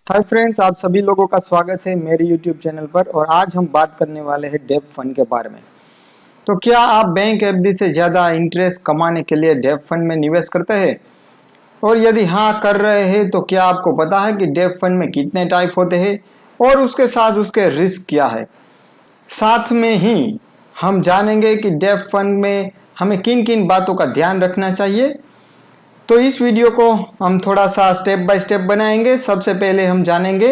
Hi friends, आप सभी लोगों का स्वागत है मेरे यूट्यूब चैनल पर। और आज हम बात करने वाले हैं डेब्ट फंड के बारे में। तो क्या आप बैंक एफडी से ज़्यादा इंटरेस्ट कमाने के लिए डेब्ट फंड में निवेश करते हैं? और यदि हाँ कर रहे हैं तो क्या आपको पता है कि डेब्ट फंड में कितने टाइप होते हैं और उसके साथ उसके रिस्क क्या है? साथ में ही हम जानेंगे कि डेब्ट फंड में हमें किन किन बातों का ध्यान रखना चाहिए। तो इस वीडियो को हम थोड़ा सा स्टेप बाय स्टेप बनाएंगे। सबसे पहले हम जानेंगे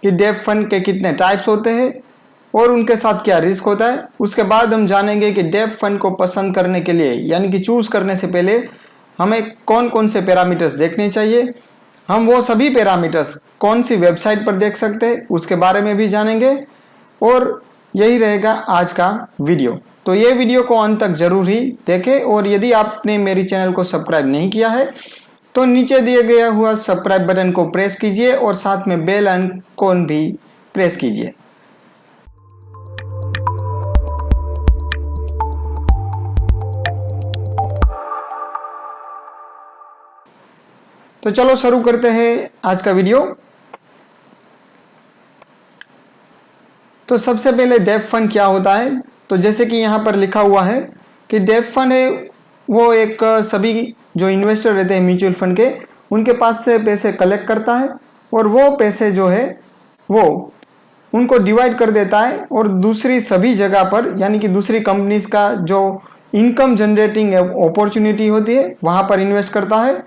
कि डेब्ट फंड के कितने टाइप्स होते हैं और उनके साथ क्या रिस्क होता है। उसके बाद हम जानेंगे कि डेब्ट फंड को पसंद करने के लिए यानी कि चूज करने से पहले हमें कौन कौन से पैरामीटर्स देखने चाहिए। हम वो सभी पैरामीटर्स कौन सी वेबसाइट पर देख सकते हैं उसके बारे में भी जानेंगे। और यही रहेगा आज का वीडियो। तो ये वीडियो को अंत तक जरूर ही देखें। और यदि आपने मेरी चैनल को सब्सक्राइब नहीं किया है तो नीचे दिए गया हुआ सब्सक्राइब बटन को प्रेस कीजिए और साथ में बेल आइकन भी प्रेस कीजिए। तो चलो शुरू करते हैं आज का वीडियो। तो सबसे पहले डेब्ट फंड क्या होता है। तो जैसे कि यहाँ पर लिखा हुआ है कि डेब्ट फंड है वो एक सभी जो इन्वेस्टर रहते हैं म्यूचुअल फंड के उनके पास से पैसे कलेक्ट करता है और वो पैसे जो है वो उनको डिवाइड कर देता है और दूसरी सभी जगह पर यानी कि दूसरी कंपनीज का जो इनकम जनरेटिंग अपॉर्चुनिटी होती है वहां पर इन्वेस्ट करता है।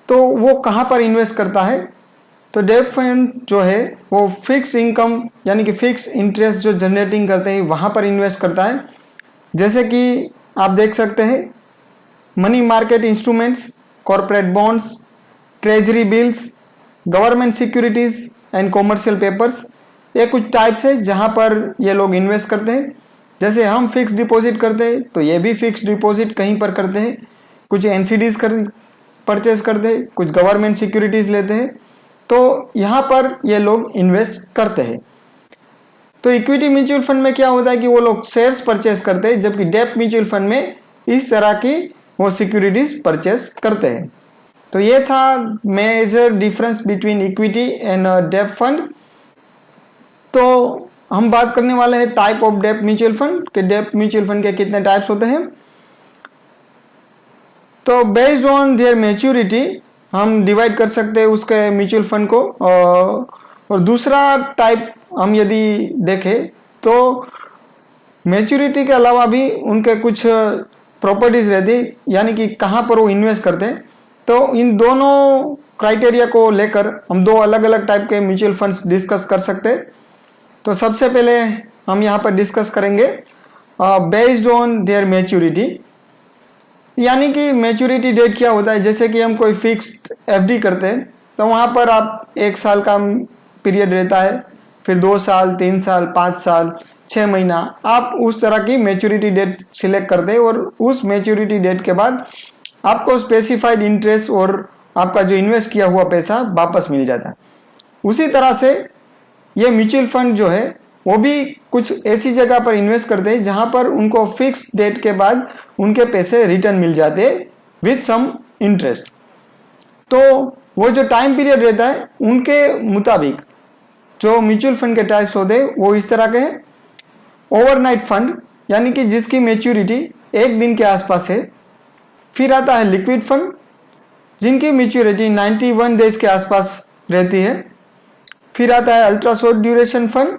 तो वो कहाँ पर इन्वेस्ट करता है? तो डेब्ट फंड जो है वो फिक्स इनकम यानी कि फिक्स इंटरेस्ट जो जनरेटिंग करते हैं वहां पर इन्वेस्ट करता है। जैसे कि आप देख सकते हैं money market instruments, corporate bonds, treasury bills, government securities and commercial papers, ये कुछ टाइप्स है जहां पर ये लोग इन्वेस्ट करते हैं। जैसे हम फिक्स डिपॉजिट करते हैं तो ये भी फिक्स डिपॉजिट कहीं पर करते हैं, कुछ एनसीडीज परचेज करते हैं, कुछ गवर्नमेंट सिक्योरिटीज लेते हैं। तो यहां पर ये लोग इन्वेस्ट करते हैं। तो इक्विटी म्यूचुअल फंड में क्या होता है कि वो लोग शेयर्स परचेज करते हैं, जबकि डेब्ट म्यूचुअल फंड में इस तरह की वो सिक्योरिटीज परचेज करते हैं। तो ये था major difference between equity and डेब्ट फंड। तो हम बात करने वाले हैं टाइप ऑफ डेब्ट म्यूचुअल फंड के डेब्ट म्यूचुअल फंड के कितने टाइप्स होते हैं। तो बेस्ड ऑन देयर मैच्योरिटी हम डिवाइड कर सकते हैं उसके म्यूचुअल फंड को। और दूसरा टाइप हम यदि देखें तो मैच्योरिटी के अलावा भी उनके कुछ प्रॉपर्टीज रहती है यानी कि कहाँ पर वो इन्वेस्ट करते हैं। तो इन दोनों क्राइटेरिया को लेकर हम दो अलग अलग टाइप के म्यूचुअल फंड्स डिस्कस कर सकते हैं। तो सबसे पहले हम यहाँ पर डिस्कस करेंगे बेस्ड ऑन देयर मैच्योरिटी यानी कि मैच्योरिटी डेट क्या होता है। जैसे कि हम कोई फिक्स्ड एफडी करते हैं तो वहां पर आप 1 साल का पीरियड रहता है, फिर 2 साल, 3 साल, 5 साल, 6 महीना, आप उस तरह की मैच्योरिटी डेट सिलेक्ट करते हैं और उस मैच्योरिटी डेट के बाद आपको स्पेसिफाइड इंटरेस्ट और आपका जो इन्वेस्ट किया हुआ पैसा वापस मिल जाता है। उसी तरह से ये म्यूचुअल फंड जो है वो भी कुछ ऐसी जगह पर इन्वेस्ट करते हैं जहां पर उनको फिक्स डेट के बाद उनके पैसे रिटर्न मिल जाते हैं विथ सम इंटरेस्ट। तो वो जो टाइम पीरियड रहता है उनके मुताबिक जो म्यूचुअल फंड के टाइप्स होते हैं वो इस तरह के हैं। ओवरनाइट फंड यानी कि जिसकी मैच्योरिटी 1 दिन के आसपास है। फिर आता है लिक्विड फंड जिनकी मैच्योरिटी 91 डेज के आसपास रहती है। फिर आता है अल्ट्रा शॉर्ट ड्यूरेशन फंड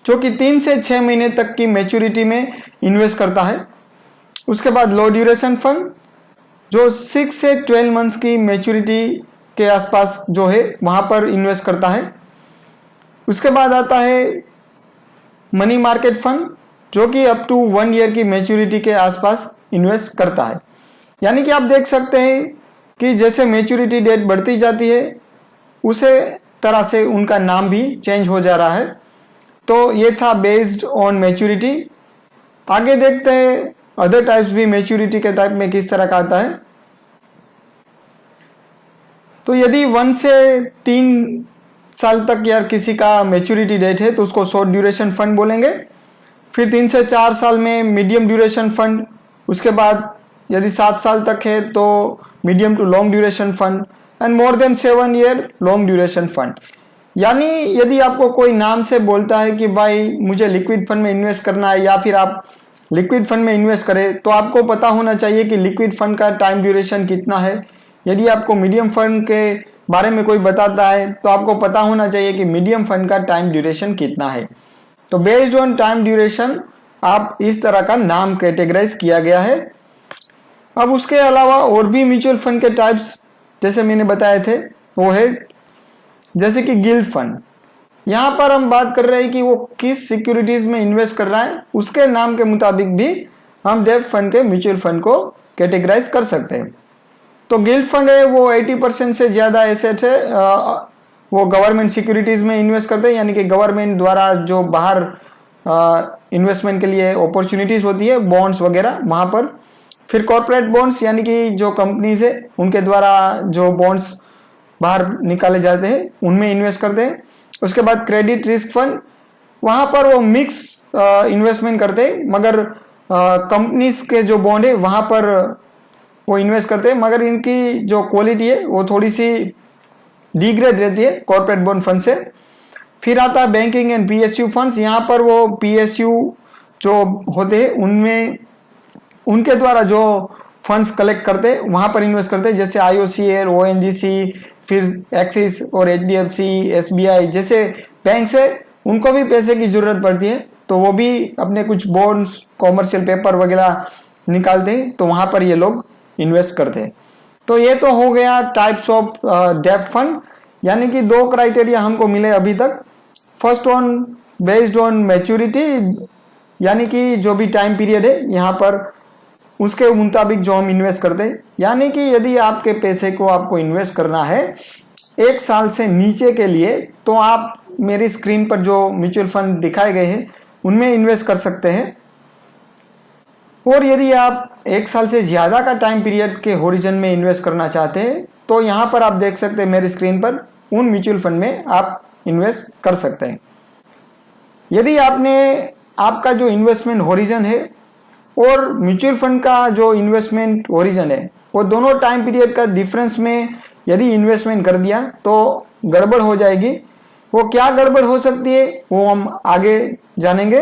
जो कि 3 से 6 महीने तक की मैच्योरिटी में इन्वेस्ट करता है। उसके बाद लो ड्यूरेशन फंड जो 6 से 12 मंथ्स की मैच्योरिटी के आसपास जो है वहां पर इन्वेस्ट करता है। उसके बाद आता है मनी मार्केट फंड जो कि अप टू 1 ईयर की मैच्योरिटी के आसपास इन्वेस्ट करता है। यानी कि आप देख सकते हैं कि जैसे मैच्योरिटी डेट बढ़ती जाती है उसे तरह से उनका नाम भी चेंज हो जा रहा है। तो ये था बेस्ड ऑन मैच्योरिटी। आगे देखते हैं अदर टाइप्स भी मैच्योरिटी के टाइप में किस तरह का आता है। तो यदि 1 से 3 साल तक यार किसी का मैच्योरिटी डेट है तो उसको शॉर्ट ड्यूरेशन फंड बोलेंगे। फिर 3 से 4 साल में मीडियम ड्यूरेशन फंड। उसके बाद यदि 7 साल तक है तो medium to long duration fund. And more than 7 year long duration fund. यानी यदि आपको कोई नाम से बोलता है कि भाई मुझे लिक्विड फंड में इन्वेस्ट करना है या फिर आप लिक्विड फंड में इन्वेस्ट करें, तो आपको पता होना चाहिए कि लिक्विड फंड का टाइम ड्यूरेशन कितना है। यदि आपको मीडियम फंड के बारे में कोई बताता है तो आपको पता होना चाहिए कि मीडियम फंड का टाइम ड्यूरेशन कितना है। तो बेस्ड ऑन टाइम ड्यूरेशन आप इस तरह का नाम कैटेगराइज किया गया है। अब उसके अलावा और भी म्यूचुअल फंड के टाइप्स जैसे मैंने बताए थे वो है जैसे कि गिल्ड फंड। यहां पर हम बात कर रहे हैं कि वो किस सिक्योरिटीज में इन्वेस्ट कर रहा है, उसके नाम के मुताबिक भी हम डेब्ट फंड के म्यूचुअल फंड को कैटेगराइज कर सकते हैं। तो गिल्ड फंड है वो 80% से ज्यादा एसेट है, वो गवर्नमेंट सिक्योरिटीज में इन्वेस्ट करते हैं, यानी कि गवर्नमेंट द्वारा जो बाहर इन्वेस्टमेंट के लिए अपॉर्चुनिटीज होती है बॉन्ड्स वगैरह वहां पर। फिर कॉर्पोरेट बॉन्ड्स यानी कि जो कंपनीज है उनके द्वारा जो बॉन्ड्स बाहर निकाले जाते हैं उनमें इन्वेस्ट करते हैं। उसके बाद क्रेडिट रिस्क फंड, वहां पर वो मिक्स इन्वेस्टमेंट करते हैं, मगर कंपनीज के जो बॉन्ड है वहां पर वो इन्वेस्ट करते हैं, मगर इनकी जो क्वालिटी है वो थोड़ी सी डिग्रेड रहती है कॉर्पोरेट बॉन्ड फंड से। फिर आता है बैंकिंग एंड पीएसयू फंड्स। यहाँ पर वो पीएसयू जो होते हैं उनमें उनके द्वारा जो फंड्स कलेक्ट करते हैं वहां पर इन्वेस्ट करते हैं, जैसे आईओसीएल, ओएनजीसी, फिर एक्सिस और एचडीएफसी, एसबीआई जैसे बैंक से उनको भी पैसे की जरूरत पड़ती है, तो वो भी अपने कुछ बॉन्ड्स, कॉमर्शियल पेपर वगैरह निकालते हैं, तो वहां पर ये लोग इन्वेस्ट करते हैं। तो ये तो हो गया टाइप्स ऑफ डेब्ट फंड, यानी कि 2 क्राइटेरिया हमको मिले अभी तक। First on based on maturity, यानी कि जो भी टाइम पीरियड है यहाँ पर उसके मुताबिक जो हम इन्वेस्ट करते हैं, यानी कि यदि आपके पैसे को आपको इन्वेस्ट करना है 1 साल से नीचे के लिए, तो आप मेरी स्क्रीन पर जो म्यूचुअल फंड दिखाए गए हैं उनमें इन्वेस्ट कर सकते हैं। और यदि आप 1 साल से ज्यादा का टाइम पीरियड के होरिजन में इन्वेस्ट करना चाहते हैं तो यहां पर आप देख सकते हैं मेरी स्क्रीन पर उन म्यूचुअल फंड में आप इन्वेस्ट कर सकते हैं। यदि आपका जो इन्वेस्टमेंट होरिजन है और म्यूचुअल फंड का जो इन्वेस्टमेंट ओरिजिन है वो दोनों टाइम पीरियड का डिफरेंस में यदि इन्वेस्टमेंट कर दिया तो गड़बड़ हो जाएगी। वो क्या गड़बड़ हो सकती है वो हम आगे जानेंगे।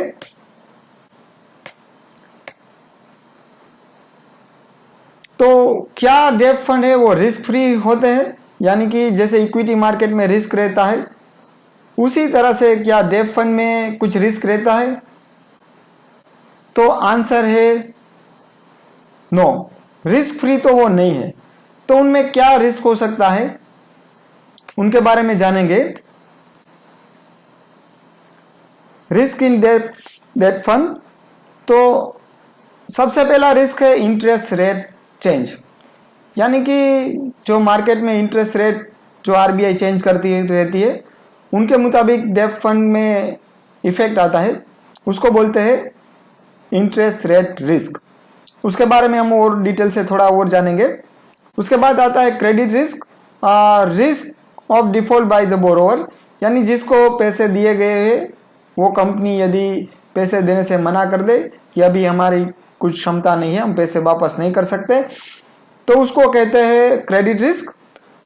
तो क्या डेब्ट फंड है वो रिस्क फ्री होते हैं, यानी कि जैसे इक्विटी मार्केट में रिस्क रहता है उसी तरह से क्या डेब्ट फंड में कुछ रिस्क रहता है? तो आंसर है नो, रिस्क फ्री तो वो नहीं है। तो उनमें क्या रिस्क हो सकता है उनके बारे में जानेंगे। रिस्क इन डेब्ट फंड, तो सबसे पहला रिस्क है इंटरेस्ट रेट चेंज, यानी कि जो मार्केट में इंटरेस्ट रेट जो आरबीआई चेंज करती रहती है उनके मुताबिक डेब्ट फंड में इफेक्ट आता है, उसको बोलते हैं इंटरेस्ट रेट रिस्क। उसके बारे में हम और डिटेल से थोड़ा और जानेंगे। उसके बाद आता है credit risk, risk of default by the borrower, यानी जिसको पैसे दिए गए हैं वो कंपनी यदि पैसे देने से मना कर दे कि अभी हमारी कुछ क्षमता नहीं है, हम पैसे वापस नहीं कर सकते, तो उसको कहते हैं क्रेडिट रिस्क।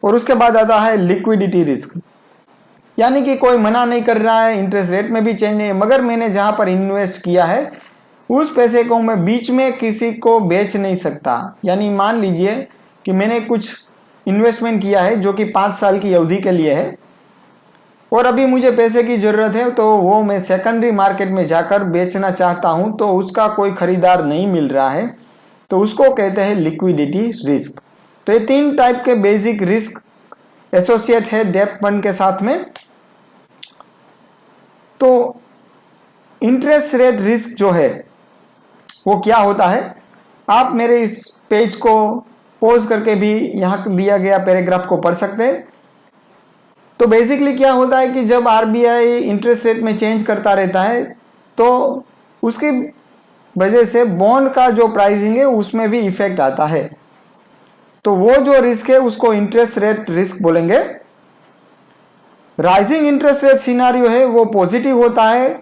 और उसके बाद आता है लिक्विडिटी रिस्क, यानी कि कोई मना नहीं कर रहा है, इंटरेस्ट रेट में भी चेंज नहीं है, मगर मैंने जहां पर इन्वेस्ट किया है उस पैसे को मैं बीच में किसी को बेच नहीं सकता। यानी मान लीजिए कि मैंने कुछ इन्वेस्टमेंट किया है जो कि 5 साल की अवधि के लिए है और अभी मुझे पैसे की जरूरत है, तो वो मैं सेकेंडरी मार्केट में जाकर बेचना चाहता हूं तो उसका कोई खरीदार नहीं मिल रहा है, तो उसको कहते हैं लिक्विडिटी रिस्क। तो ये 3 टाइप के बेसिक रिस्क एसोसिएट है डेब्ट फंड के साथ में। तो इंटरेस्ट रेट रिस्क जो है वो क्या होता है, आप मेरे इस पेज को पॉज करके भी यहां दिया गया पैराग्राफ को पढ़ सकते हैं। तो बेसिकली क्या होता है कि जब आरबीआई इंटरेस्ट रेट में चेंज करता रहता है तो उसकी वजह से बॉन्ड का जो प्राइसिंग है उसमें भी इफेक्ट आता है, तो वो जो रिस्क है उसको इंटरेस्ट रेट रिस्क बोलेंगे। राइजिंग इंटरेस्ट रेट सिनारियो है वो पॉजिटिव होता है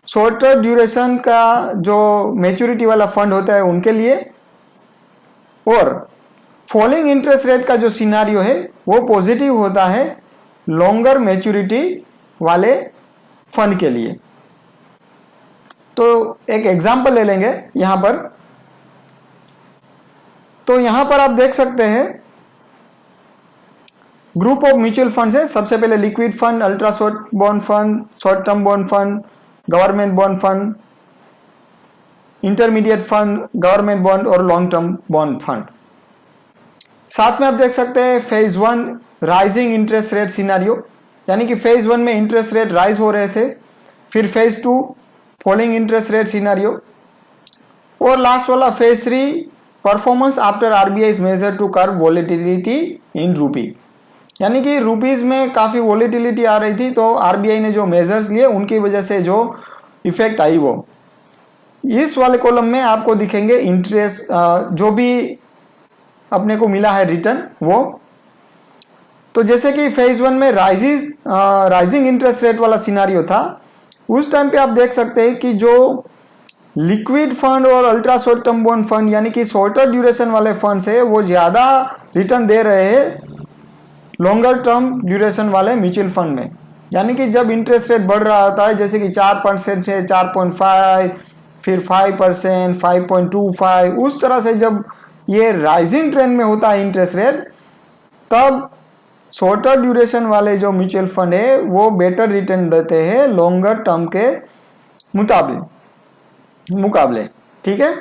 शॉर्टर ड्यूरेशन का जो मैच्योरिटी वाला फंड होता है उनके लिए, और फॉलिंग इंटरेस्ट रेट का जो सिनारियो है वो पॉजिटिव होता है लॉन्गर मैच्योरिटी वाले फंड के लिए। तो एक एग्जांपल ले लेंगे यहां पर। तो यहां पर आप देख सकते हैं ग्रुप ऑफ म्यूचुअल फंड्स है। सबसे पहले liquid fund, ultra short bond fund, short term bond fund, government bond fund, intermediate fund, government bond और लॉन्ग टर्म बॉन्ड फंड। साथ में आप देख सकते हैं phase 1 rising interest rate scenario, यानी कि फेज 1 में इंटरेस्ट रेट राइज हो रहे थे, फिर phase 2 falling interest rate scenario, और लास्ट वाला phase 3 performance after RBI measure to curb volatility in rupee, यानी कि रुपीज में काफी वॉलेटिलिटी आ रही थी तो आरबीआई ने जो मेजर्स लिए उनकी वजह से जो इफेक्ट आई वो इस वाले कॉलम में आपको दिखेंगे। इंटरेस्ट जो भी अपने को मिला है रिटर्न वो। तो जैसे कि फेज 1 में राइजिंग इंटरेस्ट रेट वाला सिनारियो था, उस टाइम पे आप देख सकते हैं कि जो लिक्विड फंड और ultra short term bond fund यानी कि शॉर्टर ड्यूरेशन वाले फंड्स है वो ज्यादा रिटर्न दे रहे हैं लॉन्गर टर्म ड्यूरेशन वाले म्यूचुअल फंड में। यानी कि जब इंटरेस्ट रेट बढ़ रहा होता है जैसे कि 4% से 4.5, फिर 5%, 5.25, उस तरह से जब ये राइजिंग ट्रेंड में होता है इंटरेस्ट रेट, तब शॉर्टर ड्यूरेशन वाले जो म्यूचुअल फंड है वो बेटर रिटर्न देते हैं लॉन्गर टर्म के मुकाबले। ठीक है,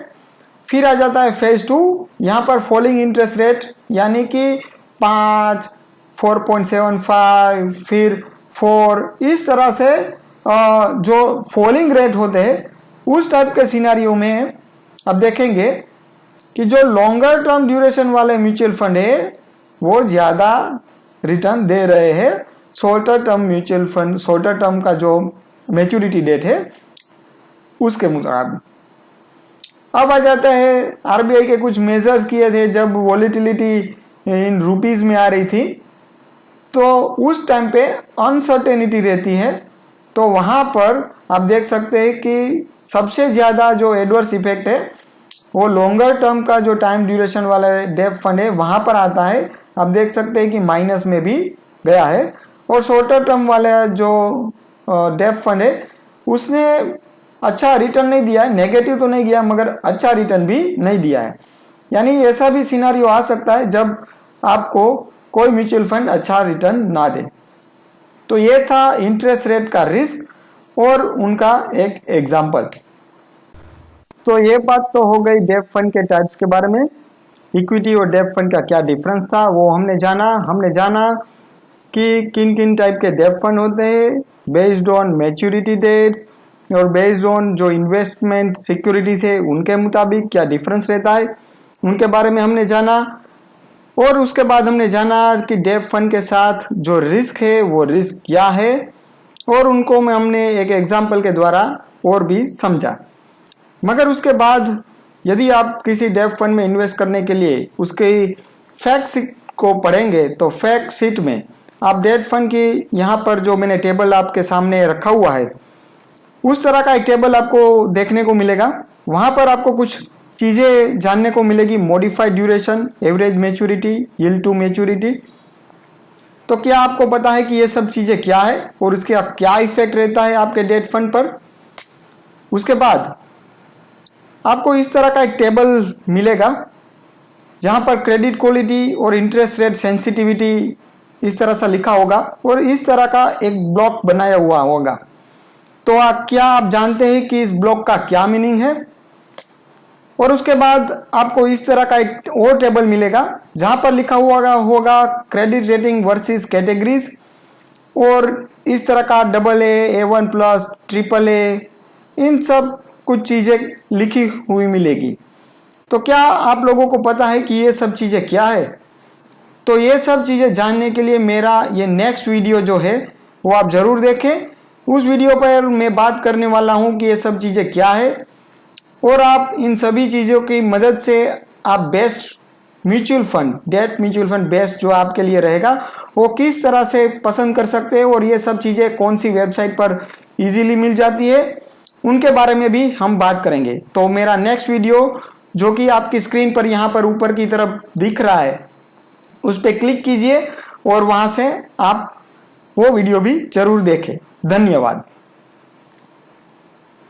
फिर आ जाता है फेज 2। यहां पर फॉलिंग इंटरेस्ट रेट यानी कि 5, 4.75, फिर 4, इस तरह से जो फॉलिंग रेट होते हैं उस टाइप के सिनारियो में अब देखेंगे कि जो लॉन्गर टर्म ड्यूरेशन वाले म्यूचुअल फंड है वो ज्यादा रिटर्न दे रहे हैं shorter term mutual fund, shorter term का जो मैच्योरिटी डेट है उसके मुताबिक। अब आ जाता है आरबीआई के कुछ मेजर्स किए थे जब वॉलेटिलिटी इन रुपीज में आ रही थी, तो उस टाइम पे अनसर्टेनिटी रहती है। तो वहां पर आप देख सकते हैं कि सबसे ज्यादा जो एडवर्स इफेक्ट है वो लॉन्गर टर्म का जो टाइम ड्यूरेशन वाला डेब्ट फंड है वहां पर आता है। आप देख सकते हैं कि माइनस में भी गया है, और शॉर्टर टर्म वाला जो डेब्ट फंड है उसने अच्छा रिटर्न नहीं दिया है, नेगेटिव तो नहीं गया मगर अच्छा रिटर्न भी नहीं दिया है। यानी ऐसा भी सिनारियो आ सकता है जब आपको कोई म्यूचुअल फंड अच्छा रिटर्न ना दे। तो ये था इंटरेस्ट रेट का रिस्क और उनका एक एग्जाम्पल। तो ये बात तो हो गई डेब्ट फंड के टाइप्स के बारे में। इक्विटी और डेब्ट फंड का क्या डिफरेंस था वो हमने जाना कि किन किन टाइप के डेब्ट फंड होते हैं बेस्ड ऑन मैच्योरिटी डेट्स और बेस्ड ऑन जो इन्वेस्टमेंट सिक्योरिटीज है उनके मुताबिक क्या डिफरेंस रहता है, उनके बारे में हमने जाना। और उसके बाद हमने जाना कि डेब्ट फंड के साथ जो रिस्क है वो रिस्क क्या है, और उनको में हमने एक एग्जाम्पल के द्वारा और भी समझा। मगर उसके बाद यदि आप किसी डेब्ट फंड में इन्वेस्ट करने के लिए उसके फैक्ट शीट को पढ़ेंगे तो फैक्ट शीट में आप डेब्ट फंड की यहाँ पर जो मैंने टेबल आपके सामने रखा हुआ है उस तरह का एक टेबल आपको देखने को मिलेगा। वहां पर आपको कुछ चीजें जानने को मिलेगी, modified duration, average maturity, yield to maturity. तो क्या आपको पता है कि ये सब चीजें क्या है और इसका क्या इफेक्ट रहता है आपके डेब्ट फंड पर। उसके बाद आपको इस तरह का एक टेबल मिलेगा जहां पर क्रेडिट क्वालिटी और इंटरेस्ट रेट सेंसिटिविटी इस तरह से लिखा होगा और इस तरह का एक ब्लॉक बनाया हुआ होगा। तो क्या आप जानते हैं कि इस ब्लॉक का क्या मीनिंग है। और उसके बाद आपको इस तरह का एक और टेबल मिलेगा जहां पर लिखा हुआ होगा क्रेडिट रेटिंग वर्सेस कैटेगरीज, और इस तरह का AA, A1+, AAA, इन सब कुछ चीजें लिखी हुई मिलेगी। तो क्या आप लोगों को पता है कि ये सब चीजें क्या है। तो ये सब चीजें जानने के लिए मेरा ये नेक्स्ट वीडियो जो है वो आप जरूर देखें। उस वीडियो पर मैं बात करने वाला हूं कि ये सब चीजें क्या है और आप इन सभी चीजों की मदद से आप best mutual fund, debt mutual fund best जो आपके लिए रहेगा वो किस तरह से पसंद कर सकते हैं, और ये सब चीजें कौन सी वेबसाइट पर इजीली मिल जाती है उनके बारे में भी हम बात करेंगे। तो मेरा नेक्स्ट वीडियो जो कि आपकी स्क्रीन पर यहाँ पर ऊपर की तरफ दिख रहा है, उस पर क्लिक कीजिए और वहाँ से आप वो वीडियो भी जरूर देखें। धन्यवाद।